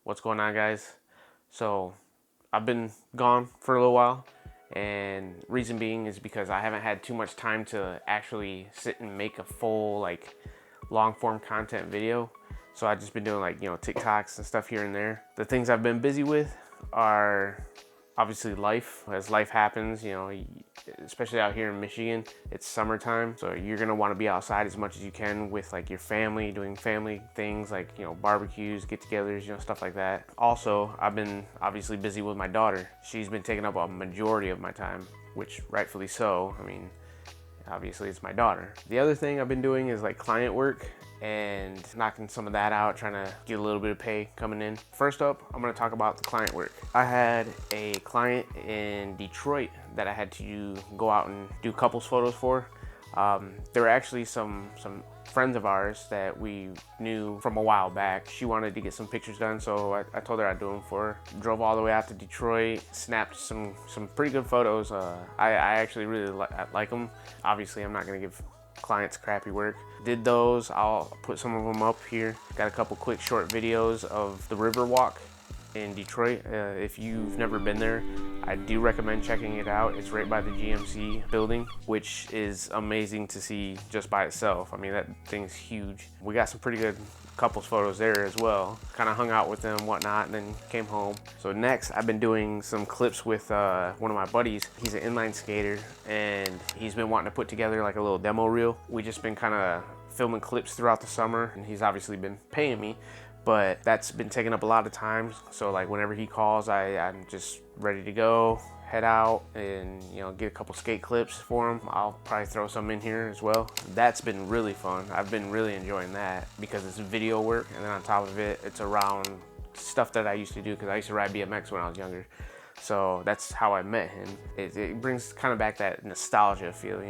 What's going on, guys? So I've been gone for a little while, and reason being is because I haven't had too much time to actually sit and make a full long form content video. So I've just been doing TikToks and stuff here and there. The things I've been busy with are obviously life. As life happens, especially out here in Michigan, it's summertime, so you're gonna want to be outside as much as you can with your family, doing family things like barbecues, get-togethers, stuff like that. Also, I've been obviously busy with my daughter. She's been taking up a majority of my time, which rightfully so. I mean, obviously it's my daughter. The other thing I've been doing is client work and knocking some of that out, trying to get a little bit of pay coming in. First up, I'm gonna talk about the client work. I had a client in Detroit that I had to go out and do couples photos for. There were actually some friends of ours that we knew from a while back. She wanted to get some pictures done, so I told her I'd do them for her. Drove all the way out to Detroit, snapped some pretty good photos. I actually really like them. Obviously, I'm not gonna give clients crappy work. Did those. I'll put some of them up here. Got a couple quick short videos of the Riverwalk in Detroit. If you've never been there, I do recommend checking it out. It's right by the GMC building, which is amazing to see just by itself. I mean, that thing's huge. We got some pretty good couples photos there as well. Kind of hung out with them, whatnot, and then came home. So next, I've been doing some clips with one of my buddies. He's an inline skater, and he's been wanting to put together a little demo reel. We just been kind of filming clips throughout the summer, and he's obviously been paying me, but that's been taking up a lot of time. So whenever he calls, I'm just ready to go, head out and get a couple skate clips for him. I'll probably throw some in here as well. That's been really fun. I've been really enjoying that because it's video work, and then on top of it, it's around stuff that I used to do because I used to ride BMX when I was younger. So that's how I met him. It brings kind of back that nostalgia feel,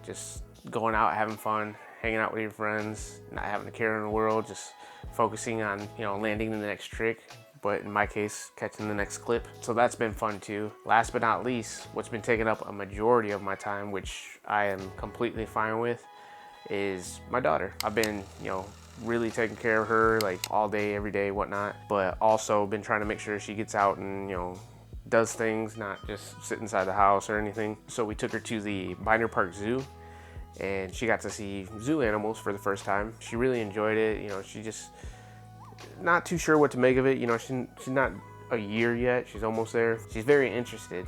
just going out, having fun, hanging out with your friends, not having a care in the world, just focusing on landing the next trick, but in my case, catching the next clip. So that's been fun too. Last but not least, what's been taking up a majority of my time, which I am completely fine with, is my daughter. I've been really taking care of her all day, every day, whatnot, but also been trying to make sure she gets out and does things, not just sit inside the house or anything. So we took her to the Binder Park Zoo, and she got to see zoo animals for the first time. She really enjoyed it. She just not too sure what to make of it. She's not a year yet. She's almost there. She's very interested.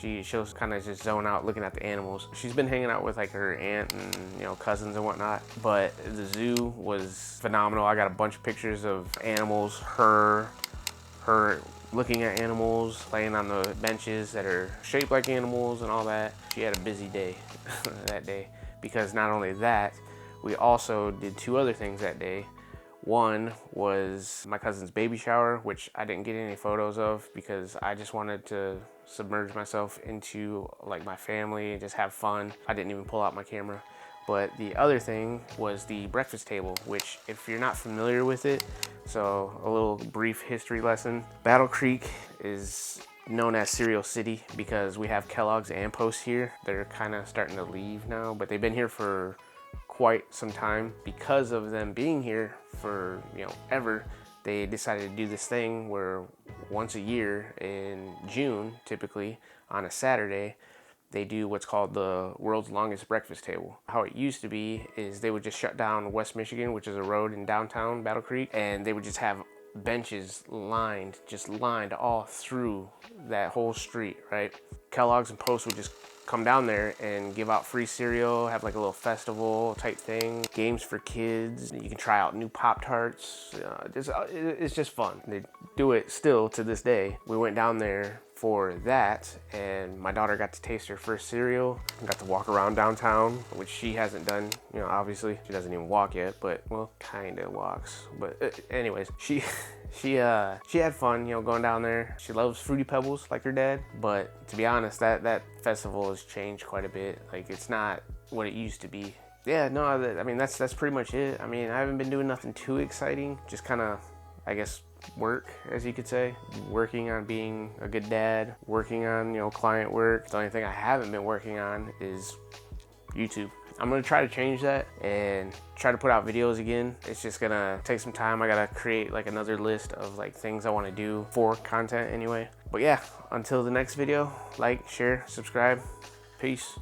She'll kind of just zone out looking at the animals. She's been hanging out with her aunt and cousins and whatnot. But the zoo was phenomenal. I got a bunch of pictures of animals, her looking at animals, playing on the benches that are shaped like animals and all that. She had a busy day that day, because not only that, we also did two other things that day. One was my cousin's baby shower, which I didn't get any photos of because I just wanted to submerge myself into my family and just have fun. I didn't even pull out my camera. But the other thing was the breakfast table, which if you're not familiar with it, so a little brief history lesson. Battle Creek is known as Cereal City because we have Kellogg's and Post here. They're kind of starting to leave now, but they've been here for quite some time. Because of them being here for ever, they decided to do this thing where once a year in June, typically on a Saturday, they do what's called the world's longest breakfast table. How it used to be is they would just shut down West Michigan, which is a road in downtown Battle Creek, and they would just have benches lined all through that whole street, right? Kellogg's and Post would just come down there and give out free cereal, have a little festival type thing, games for kids. You can try out new Pop-Tarts. It's just fun. They do it still to this day. We went down there for that, and my daughter got to taste her first cereal, got to walk around downtown, which she hasn't done. Obviously she doesn't even walk yet, but well, kind of walks. But anyways, she had fun, going down there. She loves Fruity Pebbles like her dad, but to be honest, that festival has changed quite a bit. It's not what it used to be. Yeah, no, I mean that's pretty much it. I mean, I haven't been doing nothing too exciting. Just kind of, I guess, work, as you could say. Working on being a good dad, working on client work. The only thing I haven't been working on is YouTube. I'm gonna try to change that and try to put out videos again. It's just gonna take some time. I gotta create like another list of like things I want to do for content anyway. But yeah, until the next video, like, share, subscribe. Peace.